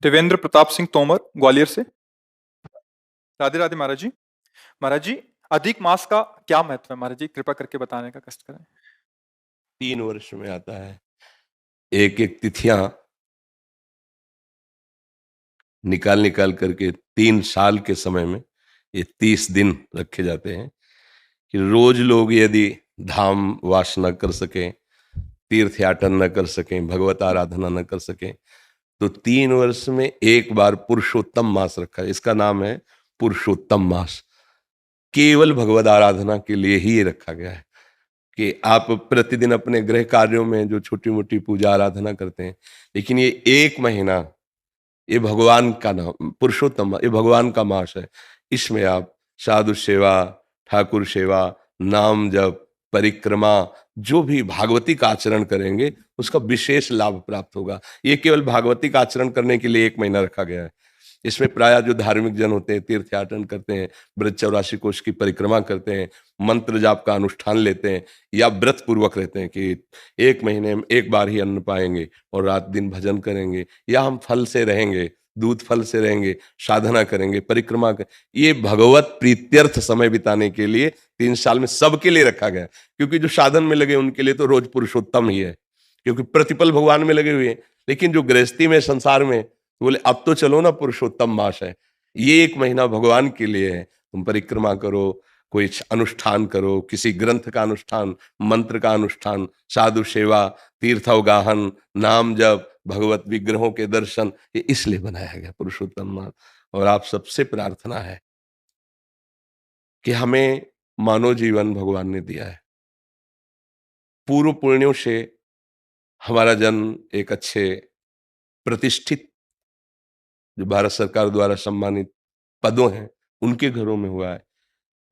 देवेंद्र प्रताप सिंह तोमर ग्वालियर से। राधे राधे महाराज जी। महाराज जी, अधिक मास का क्या महत्व है? महाराज जी कृपा करके बताने का कष्ट करें। 3 वर्ष में आता है। एक एक तिथियां निकाल निकाल करके 3 साल के समय में ये 30 दिन रखे जाते हैं कि रोज लोग यदि धाम वास न कर सकें, तीर्थ याटन न कर सकें, भगवत आराधना न कर सकें, तो 3 वर्ष में एक बार पुरुषोत्तम मास रखा है। इसका नाम है पुरुषोत्तम मास। केवल भगवत आराधना के लिए ही ये रखा गया है कि आप प्रतिदिन अपने गृह कार्यों में जो छोटी मोटी पूजा आराधना करते हैं, लेकिन ये 1 महीना ये भगवान का नाम पुरुषोत्तम, ये भगवान का मास है। इसमें आप साधु सेवा, ठाकुर सेवा, नाम जप, परिक्रमा, जो भी भागवती का आचरण करेंगे उसका विशेष लाभ प्राप्त होगा। ये केवल भागवती का आचरण करने के लिए 1 महीना रखा गया है। इसमें प्रायः जो धार्मिक जन होते हैं तीर्थयाटन करते हैं, ब्रज 84 कोष की परिक्रमा करते हैं, मंत्र जाप का अनुष्ठान लेते हैं या व्रत पूर्वक रहते हैं कि 1 महीने में एक बार ही अन्न पाएंगे और रात दिन भजन करेंगे, या हम फल से रहेंगे, दूध फल से रहेंगे, साधना करेंगे, परिक्रमा कर, ये भगवत प्रीत्यर्थ समय बिताने के लिए 3 साल में सबके लिए रखा गया। क्योंकि जो साधन में लगे उनके लिए तो रोज पुरुषोत्तम ही है, क्योंकि प्रतिपल भगवान में लगे हुए हैं। लेकिन जो गृहस्थी में, संसार में, तो बोले अब तो चलो ना, पुरुषोत्तम मास है, ये 1 महीना भगवान के लिए है। तुम परिक्रमा करो, कोई अनुष्ठान करो, किसी ग्रंथ का अनुष्ठान, मंत्र का अनुष्ठान, साधु सेवा, तीर्थावगाहन, नाम जप, भगवत विग्रहों के दर्शन, ये इसलिए बनाया गया पुरुषोत्तम मास। और आप सबसे प्रार्थना है कि हमें मानव जीवन भगवान ने दिया है, पूर्व पुण्यों से हमारा जन्म एक अच्छे प्रतिष्ठित, जो भारत सरकार द्वारा सम्मानित पदों हैं उनके घरों में हुआ है,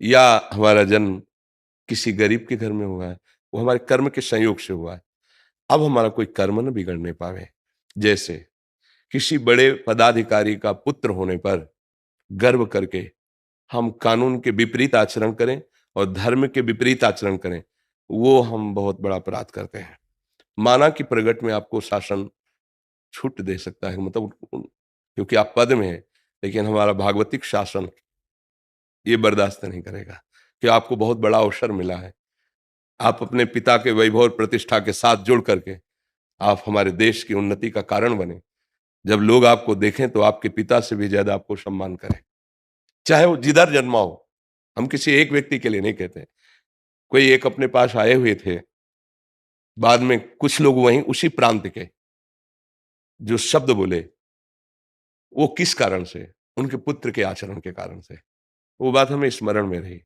या हमारा जन्म किसी गरीब के घर में हुआ है, वो हमारे कर्म के संयोग से हुआ है। अब हमारा कोई कर्म न बिगड़ने पावे। जैसे किसी बड़े पदाधिकारी का पुत्र होने पर गर्व करके हम कानून के विपरीत आचरण करें और धर्म के विपरीत आचरण करें, वो हम बहुत बड़ा अपराध करते हैं। माना कि प्रगट में आपको शासन छूट दे सकता है, मतलब क्योंकि आप पद में हैं, लेकिन हमारा भागवतिक शासन ये बर्दाश्त नहीं करेगा कि आपको बहुत बड़ा अवसर मिला है, आप अपने पिता के वैभव और प्रतिष्ठा के साथ जुड़ करके आप हमारे देश की उन्नति का कारण बने। जब लोग आपको देखें तो आपके पिता से भी ज्यादा आपको सम्मान करें, चाहे वो जिधर जन्मा हो। हम किसी एक व्यक्ति के लिए नहीं कहते। कोई एक अपने पास आए हुए थे, बाद में कुछ लोग वहीं उसी प्रांत के जो शब्द बोले, वो किस कारण से? उनके पुत्र के आचरण के कारण से। वो बात हमें स्मरण में रही।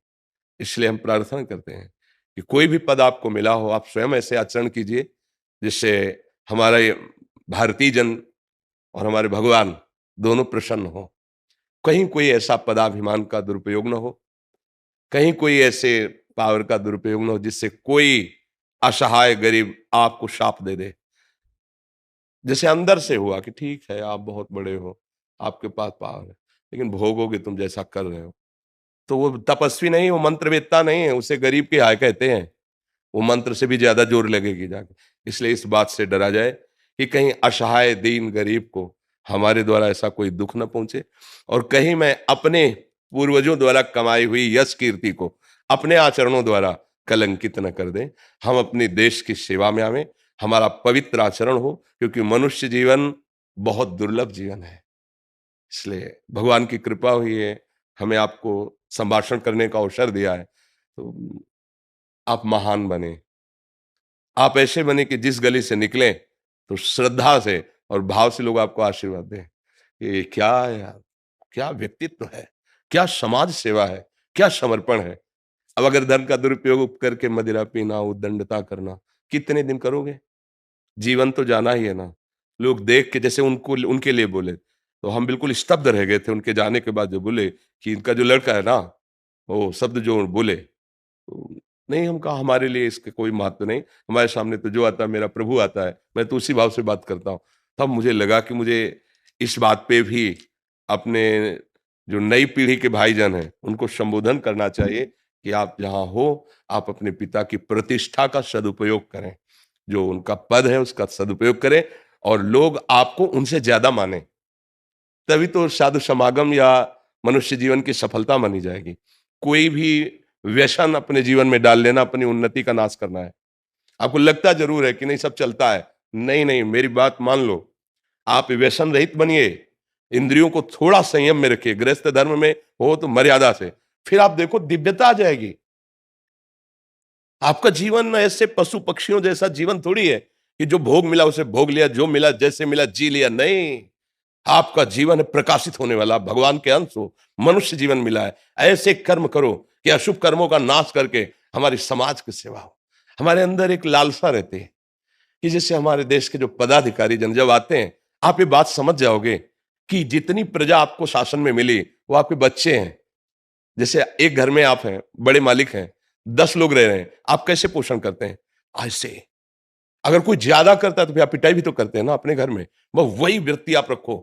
इसलिए हम प्रार्थना करते हैं कि कोई भी पद आपको मिला हो, आप स्वयं ऐसे आचरण कीजिए जिससे हमारा ये भारतीय जन और हमारे भगवान दोनों प्रसन्न हो। कहीं कोई ऐसा पदाभिमान का दुरुपयोग न हो, कहीं कोई ऐसे पावर का दुरुपयोग न हो जिससे कोई असहाय गरीब आपको शाप दे दे। जैसे अंदर से हुआ कि ठीक है, आप बहुत बड़े हो, आपके पास पावर है, लेकिन भोगोगे तुम जैसा कर रहे हो। तो वो तपस्वी नहीं, वो मंत्रवेत्ता नहीं है, उसे गरीब के हाय कहते हैं। वो मंत्र से भी ज्यादा जोर लगेगी जाके। इसलिए इस बात से डरा जाए कि कहीं असहाय दीन गरीब को हमारे द्वारा ऐसा कोई दुख न पहुंचे, और कहीं मैं अपने पूर्वजों द्वारा कमाई हुई यश कीर्ति को अपने आचरणों द्वारा कलंकित न कर दें। हम अपने देश की सेवा में आवे, हमारा पवित्र आचरण हो, क्योंकि मनुष्य जीवन बहुत दुर्लभ जीवन है। इसलिए भगवान की कृपा हुई है, हमें आपको संभाषण करने का अवसर दिया है, तो आप महान बने। आप ऐसे बने कि जिस गली से निकलें तो श्रद्धा से और भाव से लोग आपको आशीर्वाद दें। ये क्या है यार, क्या व्यक्तित्व है, क्या समाज सेवा है, क्या समर्पण है। अब अगर धन का दुरुपयोग करके मदिरा पीना, उद्दंडता करना, कितने दिन करोगे? जीवन तो जाना ही है ना। लोग देख के जैसे उनको उनके लिए बोले, तो हम बिल्कुल स्तब्ध रह गए थे उनके जाने के बाद। जो बोले कि इनका जो लड़का है ना, वो शब्द जो बोले, तो नहीं, हम कहा हमारे लिए इसके कोई महत्व नहीं, हमारे सामने तो जो आता है मेरा प्रभु आता है, मैं तो उसी भाव से बात करता हूँ। तब मुझे लगा कि मुझे इस बात पे भी अपने जो नई पीढ़ी के भाईजान हैं उनको संबोधन करना चाहिए कि आप जहाँ हो, आप अपने पिता की प्रतिष्ठा का सदुपयोग करें, जो उनका पद है उसका सदुपयोग करें, और लोग आपको उनसे ज्यादा माने। तभी तो साधु समागम या मनुष्य जीवन की सफलता मानी जाएगी। कोई भी व्यसन अपने जीवन में डाल लेना अपनी उन्नति का नाश करना है। आपको लगता जरूर है कि नहीं सब चलता है, नहीं नहीं, मेरी बात मान लो। आप व्यसन रहित बनिए, इंद्रियों को थोड़ा संयम में रखिए, गृहस्थ धर्म में हो तो मर्यादा से, फिर आप देखो दिव्यता आ जाएगी। आपका जीवन ऐसे पशु पक्षियों जैसा जीवन थोड़ी है कि जो भोग मिला उसे भोग लिया, जो मिला जैसे मिला जी लिया। नहीं, आपका जीवन है प्रकाशित होने वाला, भगवान के अंश हो, मनुष्य जीवन मिला है। ऐसे कर्म करो कि अशुभ कर्मों का नाश करके हमारी समाज की सेवा हो। हमारे अंदर एक लालसा रहती है कि जैसे हमारे देश के जो पदाधिकारी जन जब आते हैं, आप ये बात समझ जाओगे कि जितनी प्रजा आपको शासन में मिली वो आपके बच्चे हैं। जैसे एक घर में आप हैं, बड़े मालिक हैं, 10 लोग रह रहे हैं, आप कैसे पोषण करते हैं? ऐसे। अगर कोई ज्यादा करता है तो फिर आप पिटाई भी तो करते हैं ना अपने घर में। वही वृत्ति आप रखो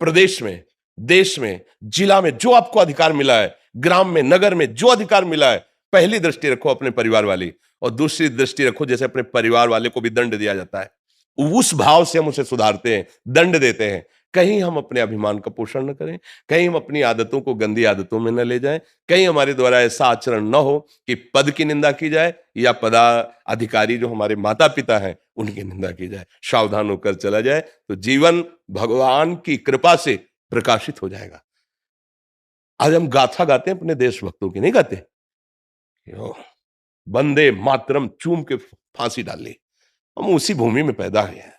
प्रदेश में, देश में, जिला में, जो आपको अधिकार मिला है, ग्राम में, नगर में जो अधिकार मिला है, पहली दृष्टि रखो अपने परिवार वाली, और दूसरी दृष्टि रखो जैसे अपने परिवार वाले को भी दंड दिया जाता है, उस भाव से हम उसे सुधारते हैं, दंड देते हैं। कहीं हम अपने अभिमान का पोषण न करें, कहीं हम अपनी आदतों को गंदी आदतों में न ले जाएं, कहीं हमारे द्वारा ऐसा आचरण न हो कि पद की निंदा की जाए या पदाधिकारी जो हमारे माता पिता हैं उनकी निंदा की जाए। सावधान होकर चला जाए तो जीवन भगवान की कृपा से प्रकाशित हो जाएगा। आज हम गाथा गाते हैं अपने देशभक्तों की, नहीं गाते? वंदे मातरम चूम के फांसी डाल ली। हम उसी भूमि में पैदा हुए हैं,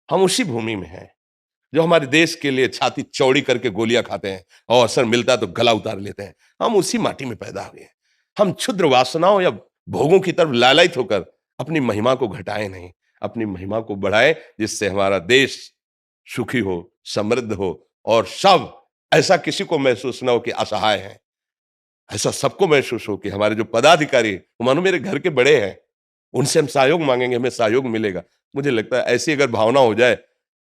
हम उसी भूमि में हैं जो हमारे देश के लिए छाती चौड़ी करके गोलियां खाते हैं और अवसर मिलता है तो गला उतार लेते हैं। हम उसी माटी में पैदा हुए हैं। हम क्षुद्र वासनाओं या भोगों की तरफ लालयित होकर अपनी महिमा को घटाए नहीं, अपनी महिमा को बढ़ाए, जिससे हमारा देश सुखी हो, समृद्ध हो और सब ऐसा किसी को महसूस ना हो कि असहाय है। ऐसा सबको महसूस हो कि हमारे जो पदाधिकारी मानो मेरे घर के बड़े हैं, उनसे हम सहयोग मांगेंगे, हमें सहयोग मिलेगा। मुझे लगता है ऐसी अगर भावना हो जाए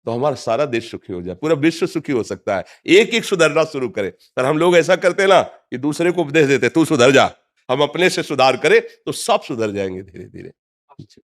तो हमारा सारा देश सुखी हो जाए, पूरा विश्व सुखी हो सकता है। एक एक सुधरना शुरू करे। पर हम लोग ऐसा करते हैं ना कि दूसरे को उपदेश देते, तू सुधर जा। हम अपने से सुधार करें तो सब सुधर जाएंगे धीरे धीरे।